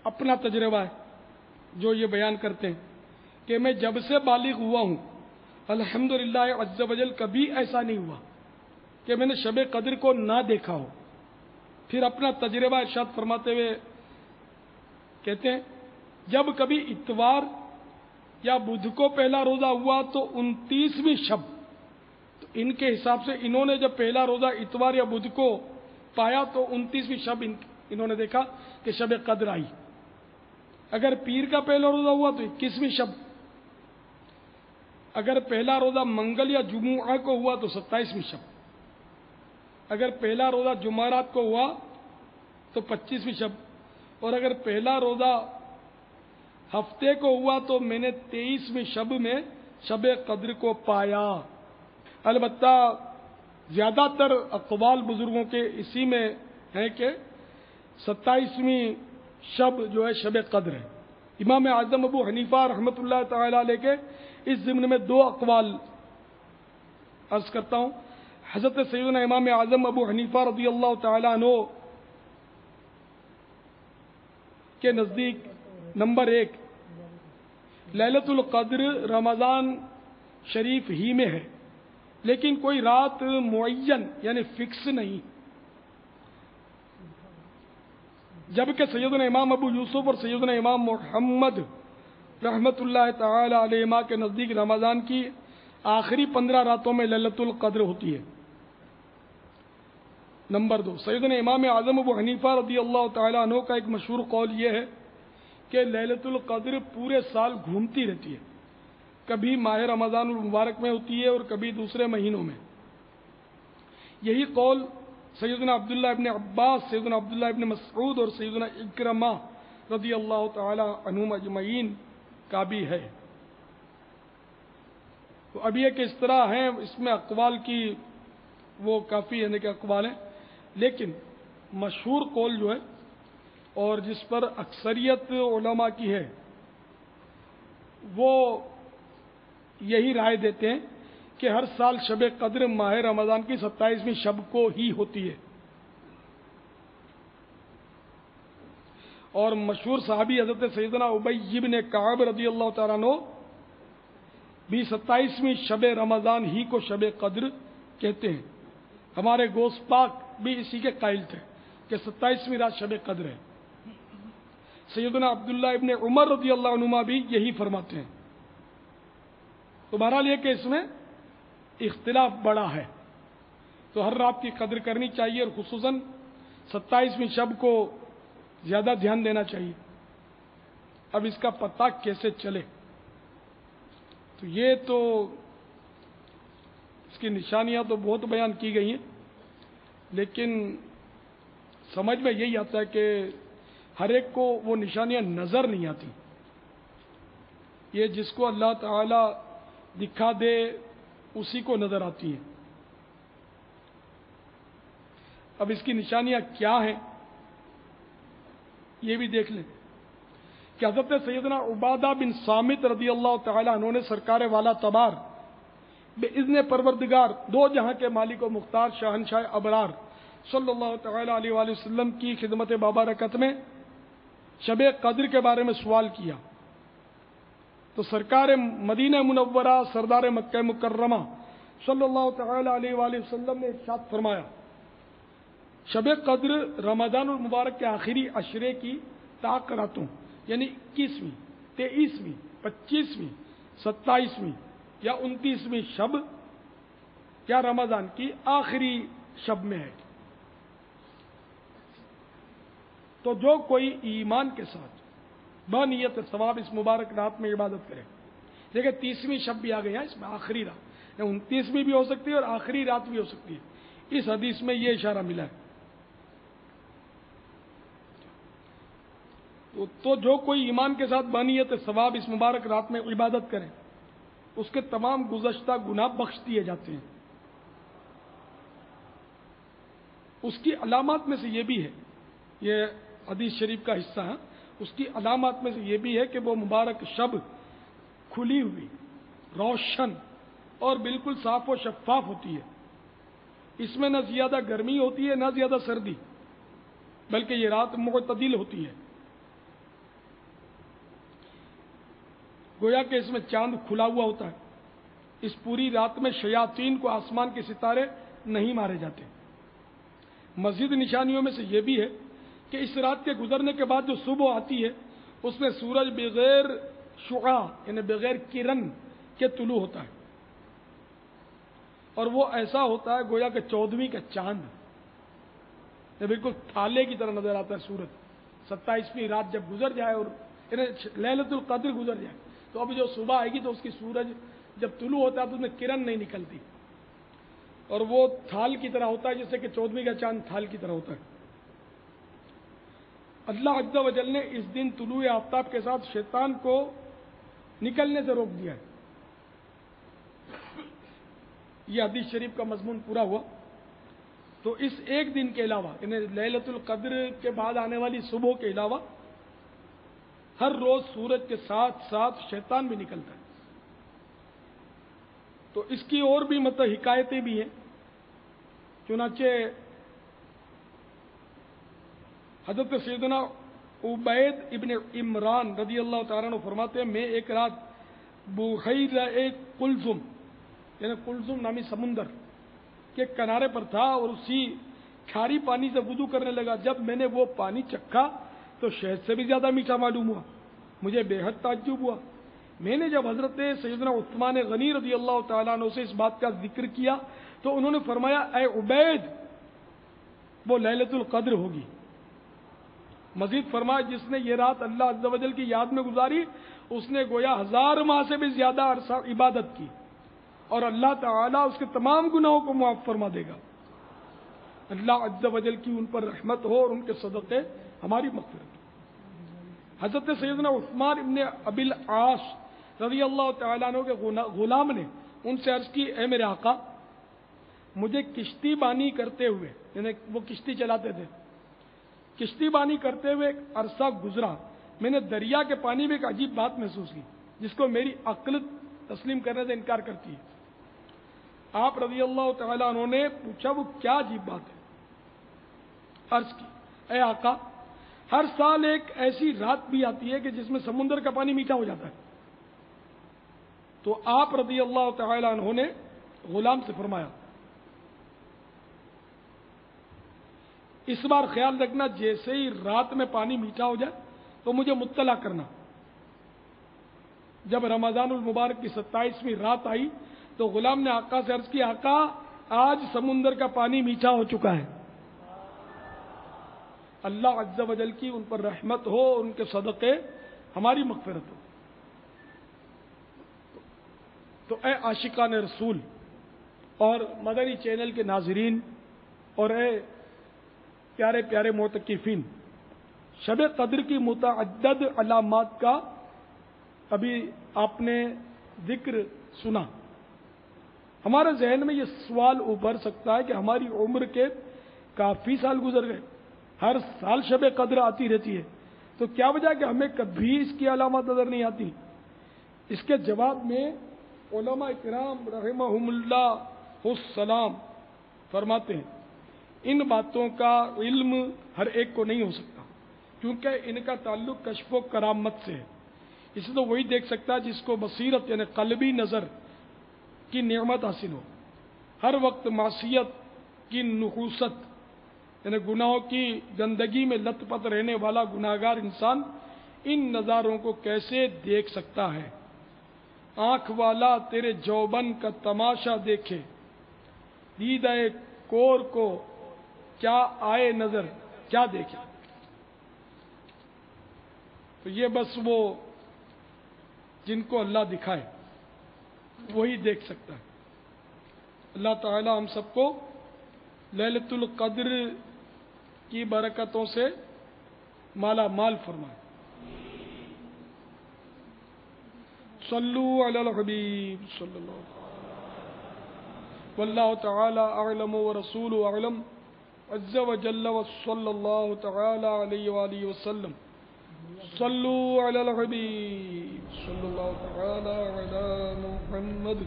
اپنا تجربہ ہے جو یہ بیان کرتے ہیں کہ میں جب سے بالغ ہوا ہوں الحمدللہ عز وجل کبھی ایسا نہیں ہوا کہ میں نے شب قدر کو نہ دیکھا ہو۔ پھر اپنا تجربہ ارشاد فرماتے ہوئے کہتے ہیں جب کبھی اتوار یا بدھ کو پہلا روزہ ہوا تو 29ویں شب، تو ان کے حساب سے انہوں نے جب پہلا روزہ اتوار یا بدھ کو پایا تو 29ویں شب انہوں نے دیکھا کہ شب قدر آئی۔ اگر پیر کا پہلا روزہ ہوا تو 21ویں شب، اگر پہلا روزہ منگل یا جمعہ کو ہوا تو 27ویں شب، اگر پہلا روزہ جمعرات کو ہوا تو 25ویں شب، اور اگر پہلا روزہ ہفتے کو ہوا تو میں نے 23ویں شب میں شب قدر کو پایا۔ البتہ زیادہ تر اقوال بزرگوں کے اسی میں ہے کہ 27ویں شب جو ہے شب قدر ہے۔ امام اعظم ابو حنیفہ رحمۃ اللہ تعالی علیہ کے اس ضمن میں 2 اقوال عرض کرتا ہوں۔ حضرت سیدنا امام اعظم ابو حنیفہ رضی اللہ تعالی عنہ کے نزدیک نمبر 1 لیلۃ القدر رمضان شریف ہی میں ہے، لیکن کوئی رات معین یعنی فکس نہیں، جبکہ سیدنا امام ابو یوسف اور سیدنا امام محمد رحمت اللہ تعالی علیہما کے نزدیک رمضان کی آخری 15 راتوں میں لیلۃ القدر ہوتی ہے۔ نمبر 2 سیدنا امام اعظم ابو حنیفہ رضی اللہ تعالی عنہ کا ایک مشہور قول یہ ہے کہ لیلۃ القدر پورے سال گھومتی رہتی ہے، کبھی ماہ رمضان المبارک میں ہوتی ہے اور کبھی دوسرے مہینوں میں۔ یہی قول سیدنا عبداللہ ابن عباس، سیدنا عبداللہ ابن مسعود اور سیدنا اکرمہ رضی اللہ تعالی عنہم اجمعین کا بھی ہے۔ تو اب یہ کہ اس طرح ہیں، اس میں اقوال کی وہ کافی یعنی کہ اقوال ہیں، لیکن مشہور قول جو ہے اور جس پر اکثریت علماء کی ہے وہ یہی رائے دیتے ہیں کہ ہر سال شب قدر ماہ رمضان کی 27ویں شب کو ہی ہوتی ہے، اور مشہور صحابی حضرت سیدنا ابی بن کعب رضی اللہ تعالیٰ عنہ بھی 27ویں شب رمضان ہی کو شب قدر کہتے ہیں۔ ہمارے گوشت پاک بھی اسی کے قائل تھے کہ 27ویں رات شب قدر ہے۔ سیدنا عبداللہ ابن عمر رضی اللہ عنہما بھی یہی فرماتے ہیں۔ تو بہرحال یہ کہ اس میں اختلاف بڑا ہے، تو ہر رات کی قدر کرنی چاہیے، اور خصوصاً 27ویں شب کو زیادہ دھیان دینا چاہیے۔ اب اس کا پتہ کیسے چلے؟ تو یہ تو اس کی نشانیاں تو بہت بیان کی گئی ہیں، لیکن سمجھ میں یہی آتا ہے کہ ہر ایک کو وہ نشانیاں نظر نہیں آتی۔ یہ جس کو اللہ تعالی دکھا دے اسی کو نظر آتی ہیں۔ اب اس کی نشانیاں کیا ہیں یہ بھی دیکھ لیں کہ حضرت سیدنا عبادہ بن صامت رضی اللہ تعالی عنہ نے سرکار والا تبار باذن پروردگار دو جہاں کے مالک و مختار شہنشاہ ابرار صلی اللہ تعالی علیہ وآلہ وسلم کی خدمت بابرکت میں شب قدر کے بارے میں سوال کیا، تو سرکار مدینہ منورہ سردار مکہ مکرمہ صلی اللہ تعالی علیہ وآلہ وسلم نے ارشاد فرمایا، شب قدر رمضان المبارک کے آخری عشرے کی طاق راتوں یعنی 21ویں، 23ویں، 25ویں، 27ویں یا 29ویں شب یا رمضان کی آخری شب میں ہے۔ تو جو کوئی ایمان کے ساتھ بنیت ثواب اس مبارک رات میں عبادت کرے، دیکھیں 30ویں شب بھی آ گئی ہے، اس میں آخری رات 29ویں بھی ہو سکتی ہے اور آخری رات بھی ہو سکتی ہے، اس حدیث میں یہ اشارہ ملا ہے۔ تو جو کوئی ایمان کے ساتھ بنیت ثواب اس مبارک رات میں عبادت کرے اس کے تمام گزشتہ گناہ بخش دیے جاتے ہیں۔ اس کی علامات میں سے یہ بھی ہے، یہ حدیث شریف کا حصہ ہے، اس کی علامات میں سے یہ بھی ہے کہ وہ مبارک شب کھلی ہوئی، روشن اور بالکل صاف و شفاف ہوتی ہے، اس میں نہ زیادہ گرمی ہوتی ہے نہ زیادہ سردی، بلکہ یہ رات معتدل ہوتی ہے، گویا کہ اس میں چاند کھلا ہوا ہوتا ہے. اس پوری رات میں شیاطین کو آسمان کے ستارے نہیں مارے جاتے. مزید نشانیوں میں سے یہ بھی ہے کہ اس رات کے گزرنے کے بعد جو صبح آتی ہے اس میں سورج بغیر شعاع یعنی بغیر کرن کے طلوع ہوتا ہے، اور وہ ایسا ہوتا ہے گویا کہ 14ویں کا چاند. یہ بالکل تھالے کی طرح نظر آتا ہے سورج. 27ویں رات جب گزر جائے اور لیلۃ القدر گزر جائے تو اب جو صبح آئے گی تو اس کی سورج جب طلوع ہوتا ہے تو اس میں کرن نہیں نکلتی، اور وہ تھال کی طرح ہوتا ہے جیسے کہ 14ویں کا چاند تھال کی طرح ہوتا ہے. اللہ عز و جل نے اس دن طلوع آفتاب کے ساتھ شیطان کو نکلنے سے روک دیا ہے. یہ حدیث شریف کا مضمون پورا ہوا. تو اس ایک دن کے علاوہ یعنی لیلۃ القدر کے بعد آنے والی صبح کے علاوہ ہر روز سورج کے ساتھ ساتھ شیطان بھی نکلتا ہے. تو اس کی اور بھی حکایتیں بھی ہیں. چنانچہ حضرت سیدنا عبید ابن عمران رضی اللہ تعالیٰ عنہ فرماتے ہیں میں ایک رات بحیرہ قلزم یعنی قلزم نامی سمندر کے کنارے پر تھا اور اسی کھاری پانی سے وضو کرنے لگا. جب میں نے وہ پانی چکھا تو شہد سے بھی زیادہ میٹھا معلوم ہوا. مجھے بے حد تعجب ہوا. میں نے جب حضرت سیدنا عثمان غنی رضی اللہ تعالیٰ عنہ سے اس بات کا ذکر کیا تو انہوں نے فرمایا اے عبید وہ لیلۃ القدر ہوگی. مزید فرمایا جس نے یہ رات اللہ عز و جل کی یاد میں گزاری اس نے گویا 1000 ماہ سے بھی زیادہ عرصہ عبادت کی اور اللہ تعالیٰ اس کے تمام گناہوں کو معاف فرما دے گا. اللہ عز و جل کی ان پر رحمت ہو اور ان کے صدقے ہماری مغفرت ہو. حضرت سیدنا عثمان ابن ابی العاص رضی اللہ تعالیٰ عنہ کے غلام نے ان سے عرض کی اے میرے آقا مجھے کشتی بانی کرتے ہوئے یعنی وہ کشتی چلاتے تھے کشتی بانی کرتے ہوئے ایک عرصہ گزرا. میں نے دریا کے پانی میں ایک عجیب بات محسوس کی جس کو میری عقل تسلیم کرنے سے انکار کرتی ہے. آپ رضی اللہ تعالیٰ عنہ نے پوچھا وہ کیا عجیب بات ہے؟ عرض کی اے آقا ہر سال ایک ایسی رات بھی آتی ہے کہ جس میں سمندر کا پانی میٹھا ہو جاتا ہے. تو آپ رضی اللہ تعالیٰ عنہ نے غلام سے فرمایا اس بار خیال رکھنا جیسے ہی رات میں پانی میٹھا ہو جائے تو مجھے مطلع کرنا. جب رمضان المبارک کی 27ویں رات آئی تو غلام نے آقا سے عرض کی آقا آج سمندر کا پانی میٹھا ہو چکا ہے. اللہ عز و جل کی ان پر رحمت ہو ان کے صدقے ہماری مغفرت ہو. تو اے عاشقان رسول اور مدنی چینل کے ناظرین اور اے پیارے پیارے معتکفین شب قدر کی متعدد علامات کا ابھی آپ نے ذکر سنا. ہمارے ذہن میں یہ سوال ابھر سکتا ہے کہ ہماری عمر کے کافی سال گزر گئے ہر سال شب قدر آتی رہتی ہے تو کیا وجہ کہ ہمیں کبھی اس کی علامات نظر نہیں آتی؟ اس کے جواب میں علماء کرام رحمہم اللہ السلام فرماتے ہیں ان باتوں کا علم ہر ایک کو نہیں ہو سکتا کیونکہ ان کا تعلق کشف و کرامت سے ہے. اسے تو وہی دیکھ سکتا ہے جس کو بصیرت یعنی قلبی نظر کی نعمت حاصل ہو. ہر وقت معصیت کی نحوست یعنی گناہوں کی گندگی میں لت پت رہنے والا گناہگار انسان ان نظاروں کو کیسے دیکھ سکتا ہے؟ آنکھ والا تیرے جوبن کا تماشا دیکھے دیدہ کور کو کیا آئے نظر کیا دیکھے. تو یہ بس وہ جن کو اللہ دکھائے وہی دیکھ سکتا ہے. اللہ تعالی ہم سب کو لیلۃ القدر کی برکتوں سے مالا مال فرمائے. صلو علی الحبیب صلی اللہ علیہ وسلم واللہ تعالی اعلم ورسول اعلم عز وجل وصلی اللہ تعالی علیہ وآلہ وسلم. صلو علی الحبیب صلی اللہ تعالی علی محمد.